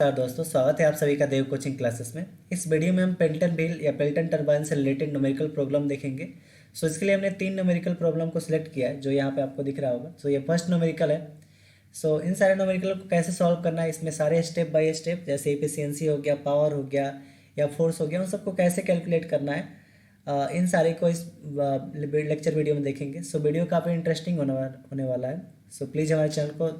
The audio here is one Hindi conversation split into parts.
नमस्कार दोस्तों, स्वागत है आप सभी का देव कोचिंग क्लासेस में। इस वीडियो में हम पेल्टन व्हील या पेल्टन टरबाइन से रिलेटेड न्यूमेरिकल प्रॉब्लम देखेंगे। इसके लिए हमने 3 न्यूमेरिकल प्रॉब्लम को सिलेक्ट किया है, जो यहाँ पे आपको दिख रहा होगा। ये फर्स्ट न्यूमेरिकल है। इन सारे न्यूमेरिकल को कैसे सॉल्व करना है, इसमें सारे स्टेप बाय स्टेप, जैसे एफिशिएंसी हो गया, पावर हो गया या फोर्स हो गया, उन सबको कैसे कैलकुलेट करना है, इन सारे को इस लेक्चर वीडियो में देखेंगे। वीडियो काफ़ी इंटरेस्टिंग होने वाला है। प्लीज़ हमारे चैनल को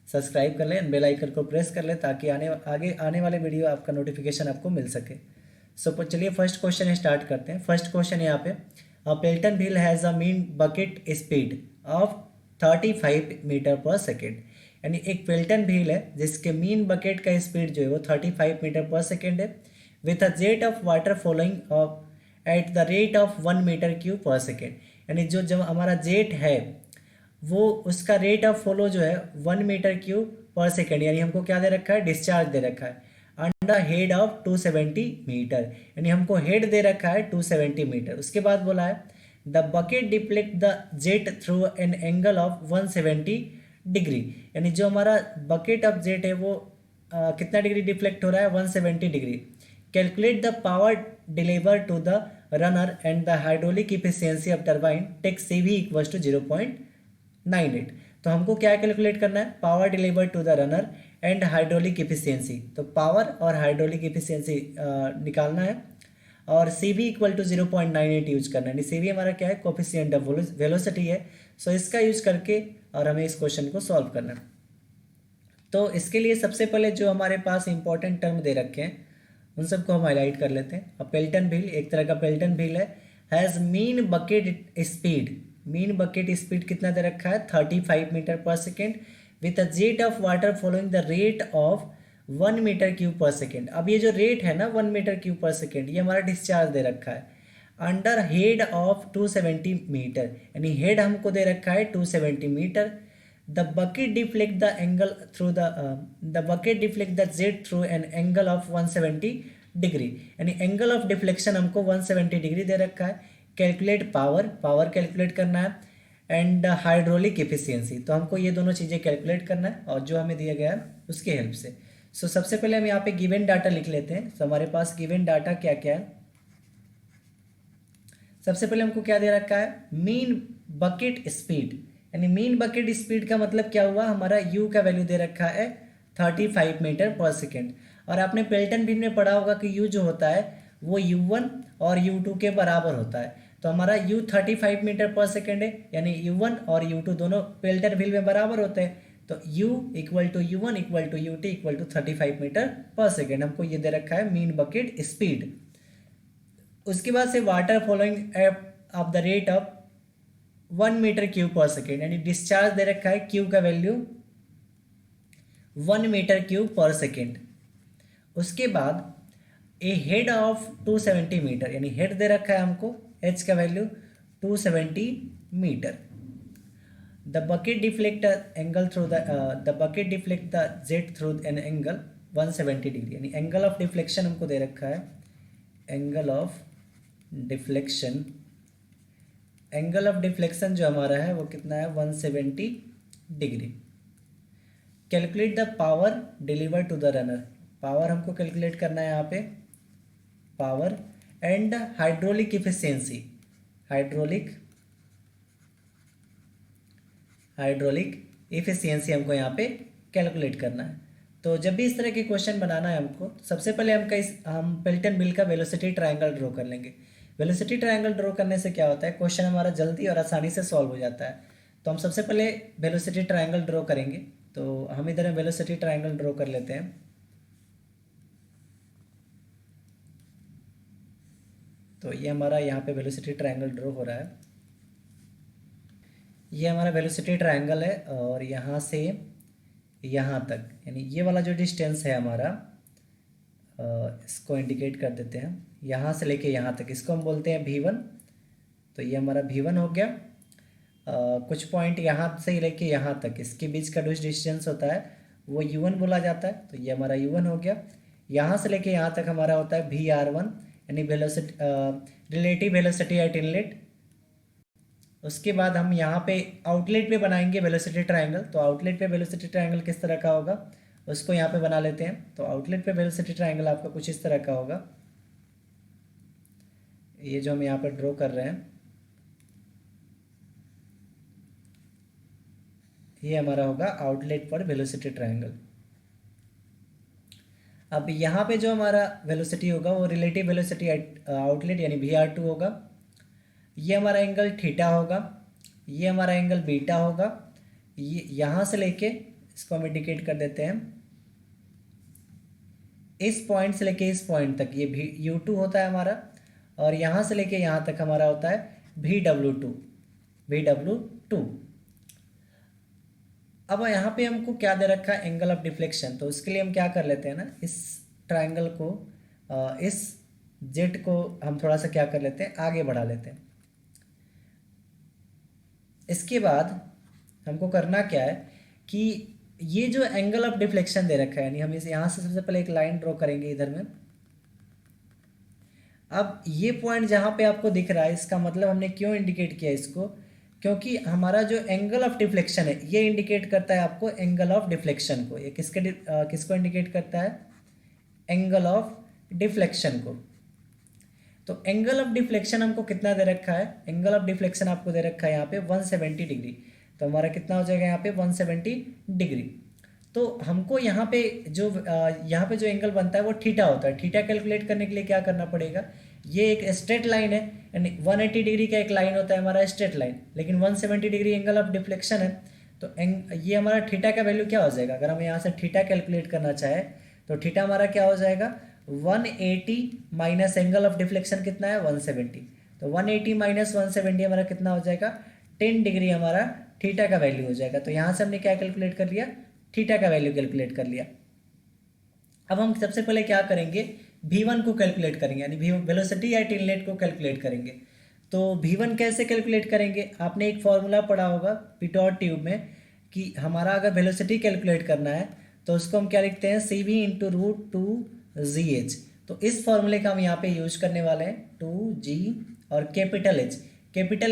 सब्सक्राइब कर लें, बेल आइकन को प्रेस कर लें, ताकि आगे आने वाले वीडियो आपका नोटिफिकेशन आपको मिल सके। चलिए फर्स्ट क्वेश्चन स्टार्ट करते हैं। फर्स्ट क्वेश्चन यहाँ पे, Pelton wheel has a mean bucket speed of 35 meter per second. यानी एक पेल्टन व्हील है जिसके मीन बकेट का स्पीड जो है वो 35 मीटर पर सेकेंड है, with a jet of water following of at the rate of 1 meter cube per second. यानी जब हमारा जेट है वो उसका रेट ऑफ फॉलो जो है 1 मीटर क्यूब पर सेकेंड, यानी हमको क्या दे रखा है, डिस्चार्ज दे रखा है अंडर हेड ऑफ 270 मीटर। यानी हमको हेड दे रखा है 270 मीटर। उसके बाद बोला है the bucket deflect the jet through an angle of 170 degree. यानी जो हमारा बकेट ऑफ जेट है वो कितना डिग्री डिफ्लेक्ट हो रहा है, 170 degree. Calculate the power deliver to the runner and the hydraulic efficiency of turbine take CV equals to 0.98। तो हमको क्या कैलकुलेट करना है, power deliver to the runner and hydraulic efficiency. तो पावर और हाइड्रोलिक इफिशियंसी निकालना है, और CV इक्वल टू 0.98 यूज करना है। CV हमारा क्या है, कोफिशिएंट ऑफ वेलोसिटी है। इसका यूज करके और हमें इस क्वेश्चन को सॉल्व करना है। तो इसके लिए सबसे पहले जो हमारे पास इंपॉर्टेंट टर्म दे रखे हैं उन सबको हम हाईलाइट कर लेते हैं। अब पेल्टन व्हील एक तरह का पेल्टन व्हील है, has mean bucket speed. Mean bucket speed कितना दे रखा है, 35 meter per second, with a jet of water following the rate of 1 meter cube per second. अब ये जो रेट है ना 1 मीटर क्यूब पर सेकेंड, ये हमारा डिस्चार्ज दे रखा है अंडर हेड ऑफ 270 मीटर। यानी हेड हमको दे रखा है 270 meter. The bucket deflect the angle through the bucket deflect the jet through an angle of 170 degree. यानी एंगल ऑफ डिफ्लेक्शन हमको 170 डिग्री दे रखा है। कैलकुलेट पावर, पावर कैलकुलेट करना है, एंड हाइड्रोलिक एफिशिएंसी। तो हमको ये दोनों चीज़ें कैलकुलेट करना है, और जो हमें दिया गया है उसके हेल्प से। सबसे पहले हम यहाँ पे गिवन डाटा लिख लेते हैं। हमारे पास गिवन डाटा क्या क्या है। सबसे पहले हमको क्या दे रखा है, मीन बकेट स्पीड। यानी मीन बकेट स्पीड का मतलब क्या हुआ, हमारा U का वैल्यू दे रखा है 35 मीटर पर सेकेंड। और आपने पेल्टन व्हील में पढ़ा होगा कि U जो होता है वो U1 और U2 के बराबर होता है। तो हमारा U 35 मीटर पर सेकेंड है, यानी U1 और U2 दोनों पेल्टन व्हील में बराबर होते हैं। तो U equal to U1 equal to UT equal to 35 meter per second. हमको ये दे रखा है मीन बकेट स्पीड। उसके बाद से water following of the rate of 1 meter cube per second, यानी डिस्चार्ज दे रखा है Q का value 1 meter cube per second. उसके बाद ए हेड ऑफ 270 मीटर, यानी हेड दे रखा है हमको H का value 270 meter. The bucket deflect angle through the bucket deflect the jet through an angle 170 degree. यानी एंगल ऑफ डिफ्लेक्शन हमको दे रखा है, angle of deflection, angle of deflection जो हमारा है वो कितना है, 170 degree. Calculate the power deliver to the runner. Power हमको कैलकुलेट करना है यहाँ पे, power and hydraulic efficiency. Hydraulic efficiency हमको यहाँ पे कैलकुलेट करना है। तो जब भी इस तरह के क्वेश्चन बनाना है हमको, सबसे पहले हम पेल्टन व्हील का वेलोसिटी ट्रायंगल ड्रॉ कर लेंगे। वेलोसिटी ट्रायंगल ड्रॉ करने से क्या होता है, क्वेश्चन हमारा जल्दी और आसानी से सॉल्व हो जाता है। तो हम सबसे पहले वेलोसिटी ट्रायंगल ड्रॉ करेंगे। तो हम इधर वेलोसिटी ट्रायंगल ड्रॉ कर लेते हैं। तो ये हमारा यहाँ पे वेलोसिटी ट्रायंगल ड्रॉ हो रहा है। ये हमारा वेलोसिटी ट्रायंगल है, और यहाँ से यहाँ तक, यानी ये वाला जो डिस्टेंस है हमारा, इसको इंडिकेट कर देते हैं, यहाँ से लेके यहाँ तक, इसको हम बोलते हैं V1। तो ये हमारा V1 हो गया। कुछ पॉइंट यहाँ से लेके यहाँ तक, इसके बीच का जो डिस्टेंस होता है वो U1 बोला जाता है। तो ये हमारा U1 हो गया। यहाँ से लेके यहाँ तक हमारा होता है VR1, यानी velocity, relative velocity at inlet. उसके बाद हम यहाँ पे आउटलेट पे बनाएंगे वेलोसिटी ट्रायंगल। तो आउटलेट पे वेलोसिटी ट्रायंगल किस तरह का होगा, उसको यहाँ पे बना लेते हैं। तो आउटलेट पे वेलोसिटी ट्रायंगल आपका कुछ इस तरह का होगा, ये जो हम यहाँ पर ड्रॉ कर रहे हैं ये हमारा होगा आउटलेट पर वेलोसिटी ट्रायंगल। अब यहाँ पे जो हमारा वेलोसिटी होगा वो रिलेटिव वेलोसिटी एट आउटलेट यानी VR2 होगा। ये हमारा एंगल थीटा होगा, ये हमारा एंगल बीटा होगा। ये यहाँ से लेके इसको हम इंडिकेट कर देते हैं, इस पॉइंट से लेके इस पॉइंट तक ये U2 होता है हमारा, और यहाँ से लेके यहाँ तक हमारा होता है VW2। अब यहाँ पे हमको क्या दे रखा है, एंगल ऑफ डिफ्लेक्शन। तो उसके लिए हम क्या कर लेते हैं ना, इस ट्रायंगल को इस जेट को हम थोड़ा सा क्या कर लेते हैं, आगे बढ़ा लेते हैं। इसके बाद हमको करना क्या है कि ये जो एंगल ऑफ डिफ्लेक्शन दे रखा है, यानी हम इस यहाँ से सबसे पहले एक लाइन ड्रॉ करेंगे इधर में। अब ये पॉइंट जहाँ पे आपको दिख रहा है, इसका मतलब हमने क्यों इंडिकेट किया इसको, क्योंकि हमारा जो एंगल ऑफ डिफ्लेक्शन है ये इंडिकेट करता है आपको एंगल ऑफ डिफ्लेक्शन को। ये किसको इंडिकेट करता है, एंगल ऑफ डिफ्लेक्शन को। तो एंगल ऑफ डिफ्लेक्शन हमको कितना दे रखा है, एंगल ऑफ डिफ्लेक्शन आपको दे रखा है यहाँ पे 170 डिग्री। तो हमारा कितना हो जाएगा यहाँ पे 170 डिग्री। तो हमको यहाँ पे जो एंगल बनता है वो थीटा होता है। थीटा कैलकुलेट करने के लिए क्या करना पड़ेगा, ये एक स्ट्रेट लाइन है, यानी 180 डिग्री का एक लाइन होता है हमारा स्ट्रेट लाइन, लेकिन 170 डिग्री एंगल ऑफ डिफ्लेक्शन है। तो ये हमारा थीटा का वैल्यू क्या हो जाएगा, अगर हम यहाँ से थीटा कैलकुलेट करना चाहे तो थीटा हमारा क्या हो जाएगा 180 माइनस एंगल ऑफ डिफ्लेक्शन कितना है 170। तो 180 माइनस 170 हमारा कितना हो जाएगा 10 डिग्री हमारा थीटा का वैल्यू हो जाएगा। तो यहाँ से हमने क्या कैलकुलेट कर लिया, थीटा का वैल्यू कैलकुलेट कर लिया। अब हम सबसे पहले क्या करेंगे, V1 को कैलकुलेट करेंगे, यानी वेलोसिटी एट इनलेट को कैलकुलेट करेंगे। तो V1 कैसे कैलकुलेट करेंगे, आपने एक फॉर्मूला पढ़ा होगा पिटोट ट्यूब में कि हमारा अगर वेलोसिटी कैलकुलेट करना है तो उसको हम क्या लिखते हैं CV इंटू √2GH। तो इस फॉर्मूले का हम यहाँ पे यूज करने वाले हैं 2G और कैपिटल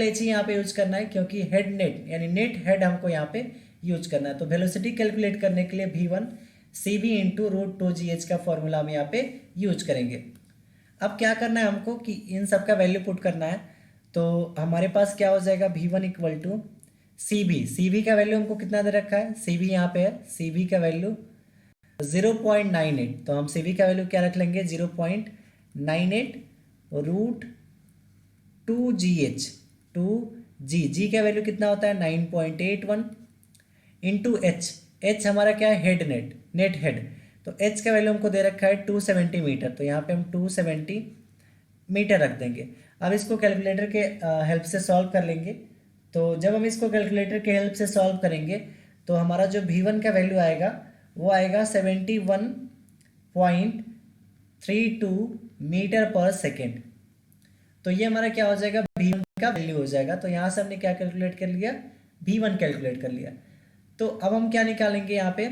H ही यहाँ पे यूज करना है, क्योंकि हेड नेट यानी नेट हेड हमको यहाँ पे यूज करना है। तो वेलोसिटी कैलकुलेट करने के लिए V1 CV इंटू √2GH का फॉर्मूला हम यहाँ पे यूज करेंगे। अब क्या करना है हमको कि इन सब का वैल्यू पुट करना है। तो हमारे पास क्या हो जाएगा V1 इक्वल टू CV का वैल्यू हमको कितना दे रखा है, CV यहाँ पे है, CV का वैल्यू 0.98। तो हम CV का वैल्यू क्या रख लेंगे 0.98 √2GH 2G का वैल्यू कितना होता है 9.81 इंटू H हमारा क्या है नेट हेड। तो H का वैल्यू हमको दे रखा है 270 मीटर। तो यहाँ पे हम 270 मीटर रख देंगे। अब इसको कैलकुलेटर के हेल्प से सॉल्व कर लेंगे। तो जब हम इसको कैलकुलेटर के हेल्प से सॉल्व करेंगे तो हमारा जो V1 का वैल्यू आएगा वो आएगा 71.32 मीटर पर सेकेंड। तो ये हमारा क्या हो जाएगा V1 का वैल्यू हो जाएगा। तो यहाँ से हमने क्या कैलकुलेट कर लिया, V1 कैलकुलेट कर लिया। तो अब हम क्या निकालेंगे यहाँ पे,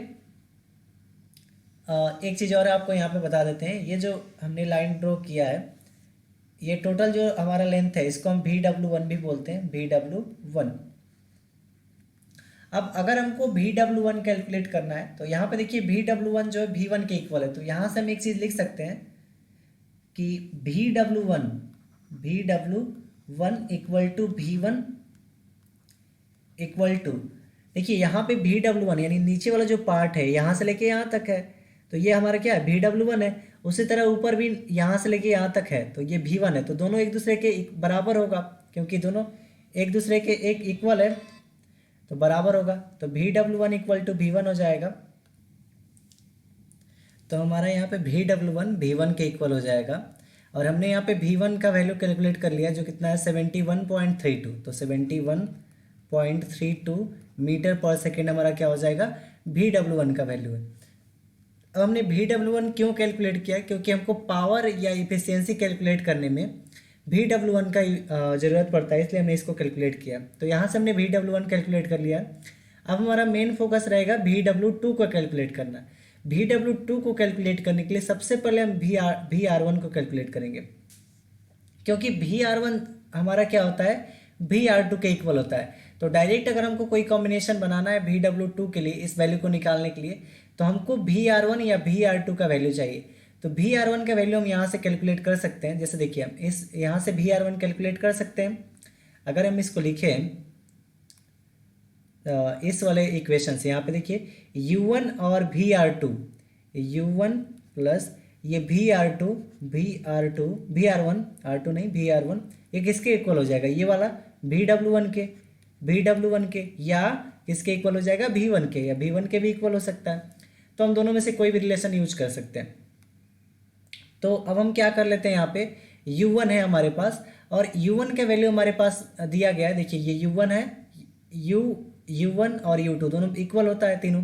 एक चीज़ और आपको यहाँ पे बता देते हैं। ये जो हमने लाइन ड्रॉ किया है, ये टोटल जो हमारा लेंथ है इसको हम VW1 भी बोलते हैं, VW1। अब अगर हमको VW1 कैलकुलेट करना है तो यहाँ पे देखिए VW1 जो है V1 के इक्वल है। तो यहाँ से हम एक चीज़ लिख सकते हैं कि VW1 equal to V1 equal to, देखिए यहाँ पे VW1 यानी नीचे वाला जो पार्ट है यहाँ से लेके यहाँ तक है, तो ये हमारा क्या है VW1 है। उसी तरह ऊपर भी यहाँ से लेके यहाँ तक है, तो ये V1 है। तो दोनों एक दूसरे के बराबर होगा, क्योंकि दोनों एक दूसरे के एक इक्वल है तो बराबर होगा। तो VW1 इक्वल टू V1 हो जाएगा। तो हमारा यहाँ पे VW1 V1 के इक्वल हो जाएगा। और हमने यहाँ पे V1 का वैल्यू कैलकुलेट कर लिया जो कितना है 71.32। तो 71.32 मीटर पर सेकेंड हमारा क्या हो जाएगा VW1 का वैल्यू है। अब हमने VW1 क्यों कैलकुलेट किया, क्योंकि हमको पावर या इफिशियंसी कैलकुलेट करने में VW1 का ज़रूरत पड़ता है, इसलिए हमने इसको कैलकुलेट किया। तो यहाँ से हमने VW1 कैलकुलेट कर लिया। अब हमारा मेन फोकस रहेगा VW2 को कैलकुलेट करना। VW2 को कैलकुलेट करने के लिए सबसे पहले हम VR1 को कैलकुलेट करेंगे, क्योंकि VR1 हमारा क्या होता है VR2 के इक्वल होता है। तो डायरेक्ट अगर हमको कोई कॉम्बिनेशन बनाना है VW2 के लिए, इस वैल्यू को निकालने के लिए, तो हमको VR1 या VR2 का वैल्यू चाहिए। तो VR1 का वैल्यू हम यहाँ से कैलकुलेट कर सकते हैं। जैसे देखिए हम इस यहाँ से VR1 कैलकुलेट कर सकते हैं। अगर हम इसको लिखें इस वाले इक्वेशन से, यहाँ पे देखिए U1 और VR2, U1 प्लस ये VR2 VR1 R2 नहीं VR1, ये किसके इक्वल हो जाएगा, ये वाला VW1 के या किसके इक्वल हो जाएगा V1 के, या V1 के भी इक्वल हो सकता है। तो हम दोनों में से कोई भी रिलेशन यूज कर सकते हैं। तो अब हम क्या कर लेते हैं, यहाँ पे U1 है हमारे पास और U1 का वैल्यू हमारे पास दिया गया है। देखिए ये U1 है, U1 और U2 दोनों इक्वल होता है तीनों।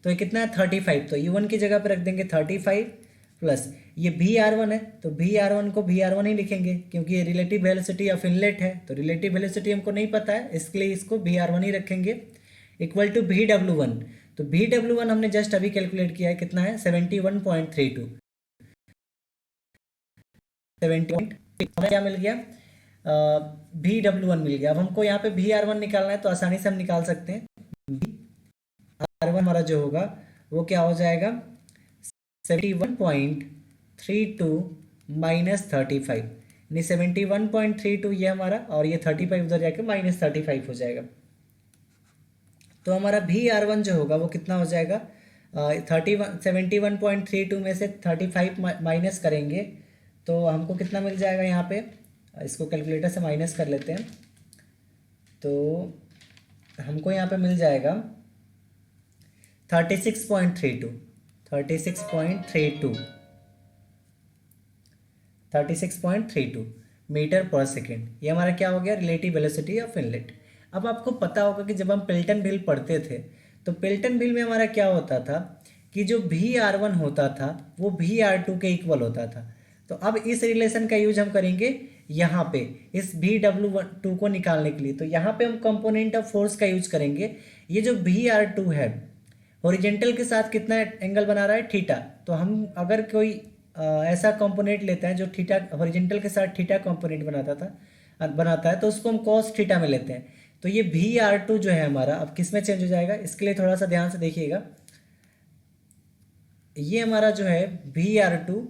तो ये कितना है 35, तो U1 की जगह पे रख देंगे 35 प्लस ये VR1 है, तो VR1 को VR1 ही लिखेंगे क्योंकि ये रिलेटिव वेलोसिटी ऑफ इनलेट है। तो रिलेटिव वेलोसिटी हमको नहीं पता है, इसके लिए इसको VR1 ही रखेंगे इक्वल टू VW1। तो VW1 हमने जस्ट अभी कैलकुलेट किया है, कितना है 71.32, 70 क्या मिल गया VW1 मिल गया। अब हमको यहाँ पे VR1 निकालना है तो आसानी से हम निकाल सकते हैं। VR1 हमारा जो होगा वो क्या हो जाएगा 71.32 माइनस 35, यानी 71.32 ये हमारा, और ये 35 उधर जाके माइनस 35 हो जाएगा। तो हमारा VR1 जो होगा वो कितना हो जाएगा 71.32 में से 35 माइनस करेंगे तो हमको कितना मिल जाएगा, यहाँ पे इसको कैलकुलेटर से माइनस कर लेते हैं। तो हमको यहाँ पे मिल जाएगा 36.32 मीटर पर सेकेंड। ये हमारा क्या हो गया रिलेटिव वेलोसिटी ऑफ इनलेट। अब आपको पता होगा कि जब हम पेल्टन व्हील पढ़ते थे तो पेल्टन व्हील में हमारा क्या होता था कि जो VR1 होता था वो VR2 के इक्वल होता था। तो अब इस रिलेशन का यूज हम करेंगे यहाँ पे इस VW2 को निकालने के लिए। तो यहाँ पे हम कंपोनेंट ऑफ फोर्स का यूज करेंगे। ये जो VR2 है हॉरिजेंटल के साथ कितना एंगल बना रहा है थीटा। तो हम अगर कोई ऐसा कंपोनेंट लेते हैं जो थीटा हॉरिजेंटल के साथ थीटा कंपोनेंट बनाता है तो उसको हम cos थीटा में लेते हैं। तो ये VR2 जो है हमारा अब किस में चेंज हो जाएगा, इसके लिए थोड़ा सा ध्यान से देखिएगा। ये हमारा जो है VR2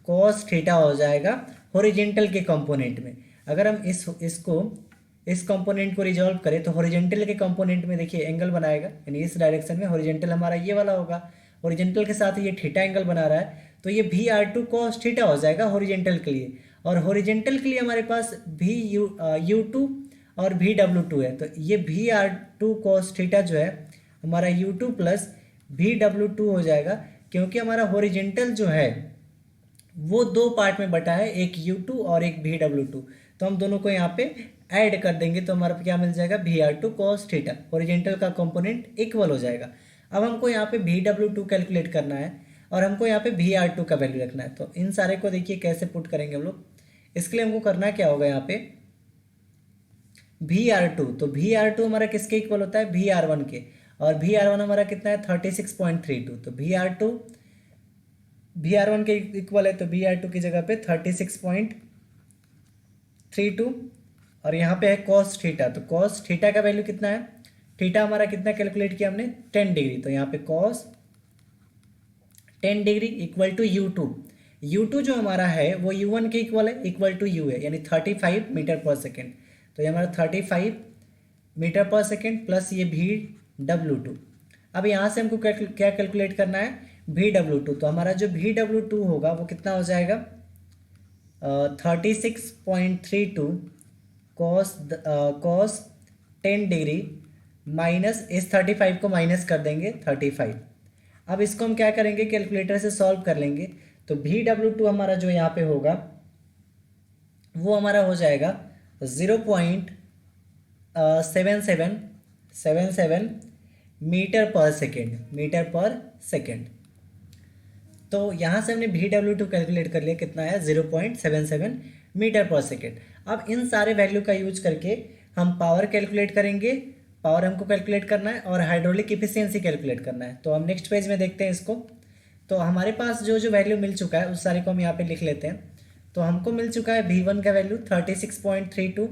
cos थीटा हो जाएगा हॉरिजेंटल के कंपोनेंट में। अगर हम इस कंपोनेंट को रिजॉल्व करें तो हॉरिजेंटल के कंपोनेंट में देखिए एंगल बनाएगा, यानी इस डायरेक्शन में हॉरिजेंटल हमारा ये वाला होगा, हॉरिजेंटल के साथ ये थीटा एंगल बना रहा है तो ये VR2 cos थीटा हो जाएगा हॉरिजेंटल के लिए। और हॉरिजेंटल के लिए हमारे पास U2 और VW2 है। तो ये VR2 cos थीटा जो है हमारा U2 प्लस VW2 हो जाएगा, क्योंकि हमारा हॉरिजेंटल जो है वो दो पार्ट में बटा है, एक U2 और एक VW2। तो हम दोनों को यहाँ पे ऐड कर देंगे तो हमारा क्या मिल जाएगा VR2 cos थीटा, हॉरिजेंटल का कंपोनेंट इक्वल हो जाएगा। अब हमको यहाँ पे VW2 कैलकुलेट करना है और हमको यहाँ पे VR2 का वैल्यू रखना है। तो इन सारे को देखिए कैसे पुट करेंगे हम लोग। इसके लिए हमको करना क्या होगा, यहाँ पे VR2, तो VR2 हमारा किसके इक्वल होता है VR1 के, और VR1 हमारा कितना है 36.32। तो VR1 के इक्वल है तो VR2 की जगह पे 36.32 और यहाँ पे है cos थीटा। तो cos थीटा का वैल्यू कितना है, थीटा हमारा कितना कैलकुलेट किया हमने 10 डिग्री। तो यहाँ पे cos 10 degree equal to U2 जो हमारा है वो U1 के इक्वल है, इक्वल टू U है, यानी 35 मीटर पर सेकेंड। तो ये हमारा 35 मीटर पर सेकेंड प्लस ये VW2। अब यहाँ से हमको क्या कैलकुलेट करना है VW2। तो हमारा जो VW2 होगा वो कितना हो जाएगा 36.32 cos 10 डिग्री माइनस इस 35 को माइनस कर देंगे 35। अब इसको हम क्या करेंगे कैलकुलेटर से सॉल्व कर लेंगे। तो VW2 हमारा जो यहाँ पे होगा वो हमारा हो जाएगा 0.77 मीटर पर सेकेंड। तो यहाँ से हमने VW2 कैलकुलेट कर लिया, कितना है 0.77 मीटर पर सेकेंड। अब इन सारे वैल्यू का यूज करके हम पावर कैलकुलेट करेंगे, पावर हमको कैलकुलेट करना है और हाइड्रोलिक इफिशियंसी कैलकुलेट करना है। तो हम नेक्स्ट पेज में देखते हैं इसको। तो हमारे पास जो वैल्यू मिल चुका है उस सारे को हम यहाँ पे लिख लेते हैं। तो हमको मिल चुका है V1 का वैल्यू 36.32,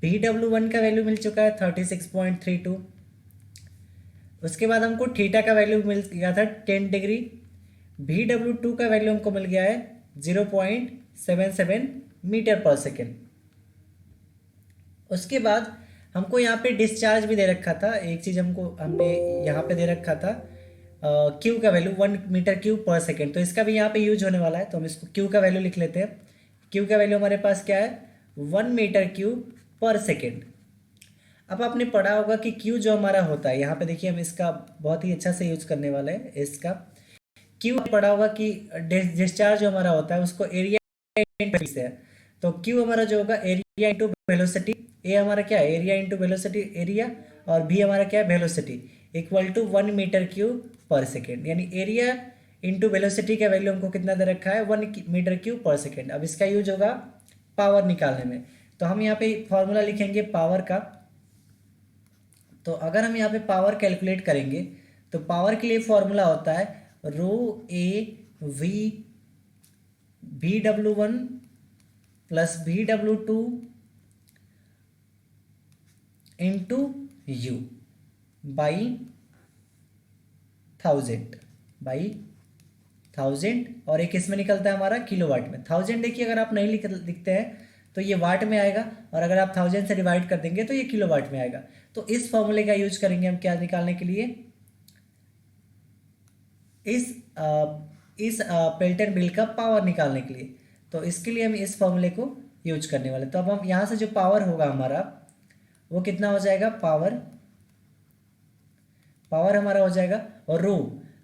VW1 का वैल्यू मिल चुका है 36.32, उसके बाद हमको थीटा का वैल्यू मिल गया था 10 डिग्री, VW2 का वैल्यू हमको मिल गया है 0.77 मीटर पर सेकेंड। उसके बाद हमको यहाँ पे डिस्चार्ज भी दे रखा था, एक चीज़ हमने यहाँ पे दे रखा था क्यू का value 1 meter cube per second, तो इसका भी यहाँ पे यूज होने वाला है, तो हम इसको क्यू का वैल्यू लिख लेते हैं। क्यू का वैल्यू हमारे पास क्या है 1 मीटर क्यूब पर सेकेंड। अब आपने पढ़ा होगा कि क्यू जो हमारा होता है, यहाँ पे देखिए हम इसका बहुत ही अच्छा से यूज करने वाले हैं इसका। क्यू पढ़ा होगा कि डिस्चार्ज जो हमारा होता है उसको एरिया से है, तो क्यू हमारा जो होगा एरिया इंटू वेलोसिटी, ए हमारा क्या है एरिया इंटू वेलोसिटी एरिया, और भी हमारा क्या है velocity, equal to 1 meter cube per second. यानी एरिया इंटू वेलोसिटी का वैल्यू हमको कितना दे रखा है 1 मीटर क्यूब पर सेकेंड। अब इसका यूज होगा पावर निकालने में, तो हम यहाँ पे फॉर्मूला लिखेंगे पावर का। तो अगर हम यहाँ पे पावर कैलकुलेट करेंगे तो पावर के लिए फॉर्मूला होता है ρ(a)V(VW1 + VW2 into you by 1000 और एक इसमें निकलता है हमारा किलोवाट में। 1000 देखिए अगर आप नहीं लिखते हैं तो ये वाट में आएगा, और अगर आप 1000 से डिवाइड कर देंगे तो ये किलोवाट में आएगा। तो इस फॉर्मूले का यूज करेंगे हम क्या निकालने के लिए, इस पेल्टन बिल का पावर निकालने के लिए। तो इसके लिए हम इस फॉर्मूले को यूज करने वाले। तो अब हम यहाँ से जो पावर होगा हमारा वो कितना हो जाएगा, पावर हमारा हो जाएगा, और रो,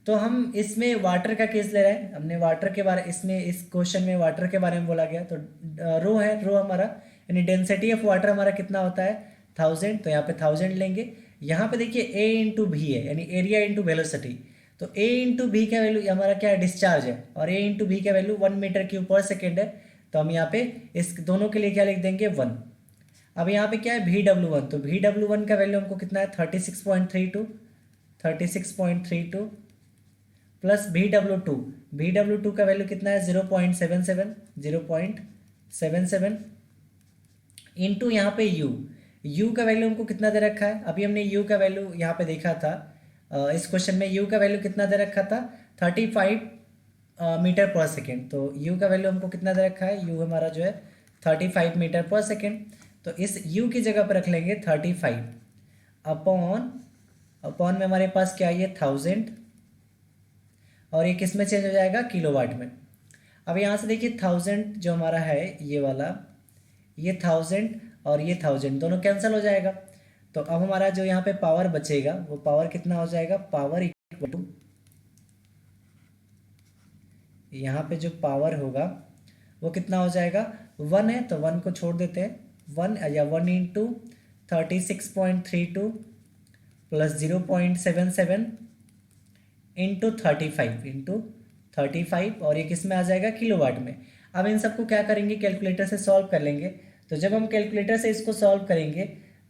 तो हम इसमें वाटर का केस ले रहे हैं, हमने वाटर के बारे इसमें इस क्वेश्चन में वाटर के बारे में बोला गया, तो रो है, रो हमारा यानी डेंसिटी ऑफ वाटर हमारा कितना होता है 1000, तो यहाँ पे 1000 लेंगे। यहाँ पे देखिए ए इंटू भी है यानी एरिया इंटू वेलोसिटी, तो ए इंटू भी का वैल्यू हमारा क्या है डिस्चार्ज है, और ए इंटू भी का value 1 meter cube per second है, तो हम यहाँ पे इस दोनों के लिए क्या लिख देंगे 1। अब यहाँ पे क्या है VW1, तो VW1 का वैल्यू हमको कितना है 36.32 प्लस VW2 का वैल्यू कितना है 0.77 इंटू यहाँ पे यू का वैल्यू हमको कितना दे रखा है, अभी हमने यू का वैल्यू यहाँ पे देखा था इस क्वेश्चन में यू का वैल्यू कितना दे रखा था 35 मीटर पर सेकेंड, तो यू का वैल्यू हमको कितना दे रखा है, यू हमारा जो है 35 मीटर पर सेकेंड, तो इस u की जगह पर रख लेंगे 35 अपॉन में हमारे पास क्या है 1000, और ये किस में चेंज हो जाएगा किलोवाट में। अब यहाँ से देखिए 1000 जो हमारा है ये वाला, ये 1000 और ये 1000 दोनों कैंसिल हो जाएगा, तो अब हमारा जो यहाँ पे पावर बचेगा वो पावर कितना हो जाएगा, पावर इक्वल टू यहाँ पे जो पावर होगा वो कितना हो जाएगा 1 है, तो 1 को छोड़ देते हैं, 1 इंटू 36.32 प्लस 0.77 इंटू 35 और ये किस में आ जाएगा किलोवाट में। अब इन सबको क्या करेंगे कैलकुलेटर से सॉल्व कर लेंगे, तो जब हम कैलकुलेटर से इसको सॉल्व करेंगे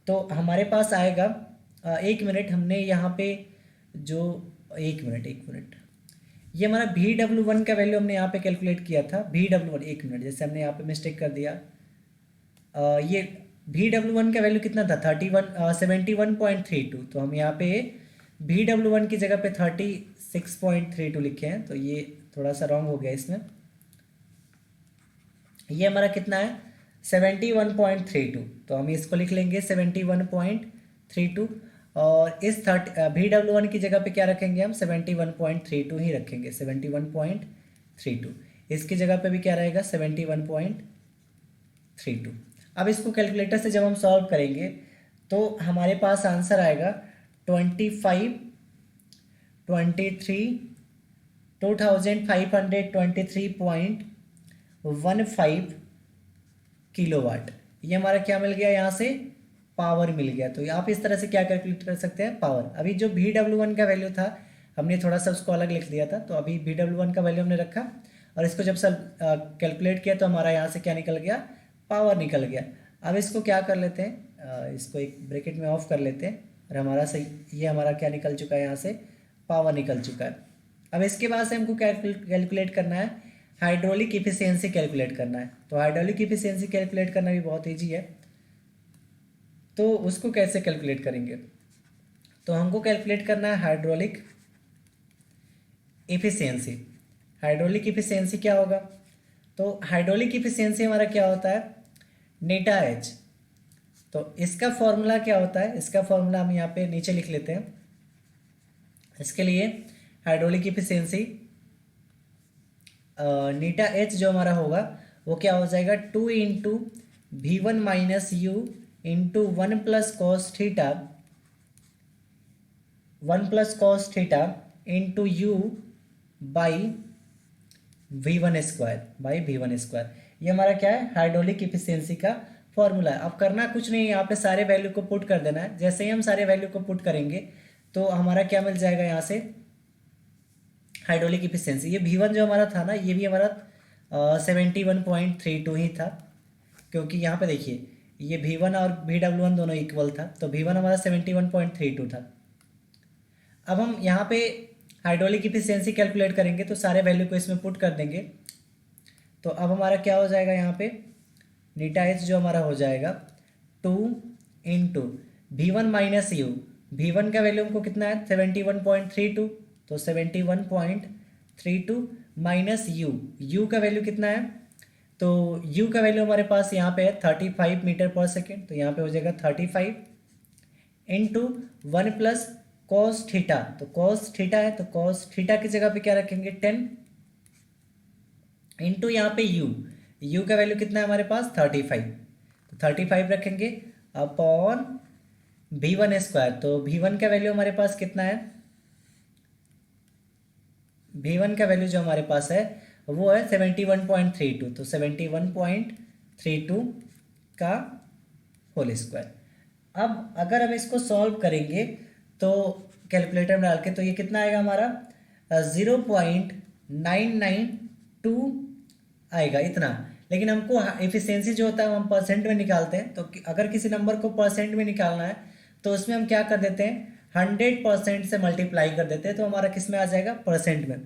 तो हमारे पास आएगा 1 मिनट, हमने यहाँ पे जो 1 मिनट ये हमारा VW1 का वैल्यू हमने यहाँ पे कैलकुलेट किया था, VW1 1 मिनट जैसे हमने यहाँ पे मिस्टेक कर दिया, ये VW1 का वैल्यू कितना था 71.32, तो हम यहाँ पे VW1 की जगह पे 36.32 लिखे हैं, तो ये थोड़ा सा रॉन्ग हो गया इसमें, ये हमारा कितना है 71.32, तो हम इसको लिख लेंगे 71.32, और इस VW1 की जगह पे क्या रखेंगे हम 71.32 ही रखेंगे, 71.32, इसकी जगह पे भी क्या रहेगा 71.32। अब इसको कैलकुलेटर से जब हम सॉल्व करेंगे तो हमारे पास आंसर आएगा 2523.15 किलोवाट, ये हमारा क्या मिल गया यहाँ से पावर मिल गया। तो आप इस तरह से क्या कैलकुलेट कर सकते हैं पावर। अभी जो VW1 का वैल्यू था हमने थोड़ा सा उसको अलग लिख दिया था, तो अभी VW1 का वैल्यू हमने रखा और इसको जब सब कैलकुलेट किया तो हमारा यहाँ से क्या निकल गया पावर निकल गया। अब इसको क्या कर लेते हैं, इसको एक ब्रैकेट में ऑफ कर लेते हैं, और हमारा सही ये हमारा क्या निकल चुका है यहाँ से पावर निकल चुका है। अब इसके बाद से हमको कैलकुलेट करना है हाइड्रोलिक इफिशियंसी कैलकुलेट करना है, तो हाइड्रोलिक इफिशियंसी कैलकुलेट करना भी बहुत ईजी है। तो उसको कैसे कैलकुलेट करेंगे, तो हमको कैलकुलेट करना है हाइड्रोलिक इफिशियंसी। हाइड्रोलिक इफिशियंसी क्या होगा? तो हाइड्रोलिक इफिशियंसी हमारा क्या होता है? नेटा एच। तो इसका फॉर्मूला क्या होता है? इसका फॉर्मूला हम यहाँ पे नीचे लिख लेते हैं। इसके लिए हाइड्रोलिक इफिशियंसी नीटा एच जो हमारा होगा वो क्या हो जाएगा? 2 × V1 - U × 1 + cos θ × U by V1 square. ये हमारा क्या है? हाइड्रोलिक इफिशियंसी का फॉर्मूला है। अब करना कुछ नहीं है, यहाँ पे सारे वैल्यू को पुट कर देना है। जैसे ही हम सारे वैल्यू को पुट करेंगे तो हमारा क्या मिल जाएगा यहाँ से? Hydraulic efficiency. ये V1 जो हमारा था ना, ये भी हमारा 71.32 ही था, क्योंकि यहाँ पे देखिए ये V1 और VW1 दोनों इक्वल था, तो V1 हमारा 71.32 था। अब हम यहाँ पे हाइड्रोलिक इफिशियंसी कैलकुलेट करेंगे तो सारे वैल्यू को इसमें पुट कर देंगे। तो अब हमारा क्या हो जाएगा? यहाँ पे नीटा एच जो हमारा हो जाएगा 2 × V1 - U। V1 का वैल्यू हमको कितना है? 71.32, तो 71.32 माइनस U का वैल्यू कितना है? तो U का वैल्यू हमारे पास यहाँ पे है 35 मीटर पर सेकेंड, तो यहाँ पे हो जाएगा 35 × 1 + cos θ। तो cos θ है, तो cos θ की जगह पे क्या रखेंगे? 10 इंटू यहाँ पे U का वैल्यू कितना है हमारे पास? 35, तो 35 रखेंगे अपॉन V1 स्क्वायर। तो V1 का वैल्यू हमारे पास कितना है? V1 का वैल्यू जो हमारे पास है वो है 71.32, तो 71.32 का होल स्क्वायर। अब अगर हम इसको सॉल्व करेंगे तो कैलकुलेटर में डाल के, तो ये कितना आएगा हमारा? 0.992 आएगा, इतना। लेकिन हमको एफिशिएंसी जो होता है हम परसेंट में निकालते हैं, तो अगर किसी नंबर को परसेंट में निकालना है तो उसमें हम क्या कर देते हैं? 100% से मल्टीप्लाई कर देते हैं, तो हमारा किस में आ जाएगा? परसेंट में।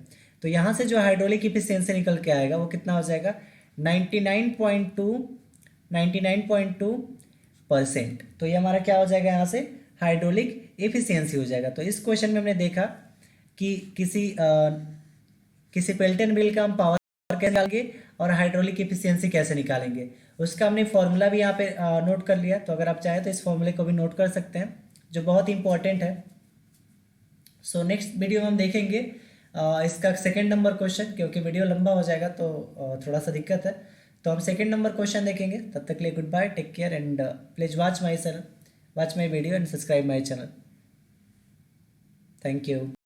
तो यहाँ से जो हाइड्रोलिक इफिशियंसी निकल के आएगा वो कितना हो जाएगा? 99.2%। तो ये हमारा क्या हो जाएगा? यहाँ से हाइड्रोलिक एफिशिएंसी हो जाएगा। तो इस क्वेश्चन में हमने देखा कि किसी पेल्टन व्हील का हम पावर कैसे निकालेंगे और हाइड्रोलिक एफिशिएंसी कैसे निकालेंगे, उसका हमने फॉर्मूला भी यहाँ पे नोट कर लिया। तो अगर आप चाहें तो इस फॉर्मूले को भी नोट कर सकते हैं, जो बहुत इंपॉर्टेंट है। सो नेक्स्ट वीडियो में हम देखेंगे इसका सेकेंड नंबर क्वेश्चन, क्योंकि वीडियो लंबा हो जाएगा तो थोड़ा सा दिक्कत है। तो हम सेकेंड नंबर क्वेश्चन देखेंगे। तब तक के लिए good bye, take care and please watch my video and subscribe my channel. Thank you.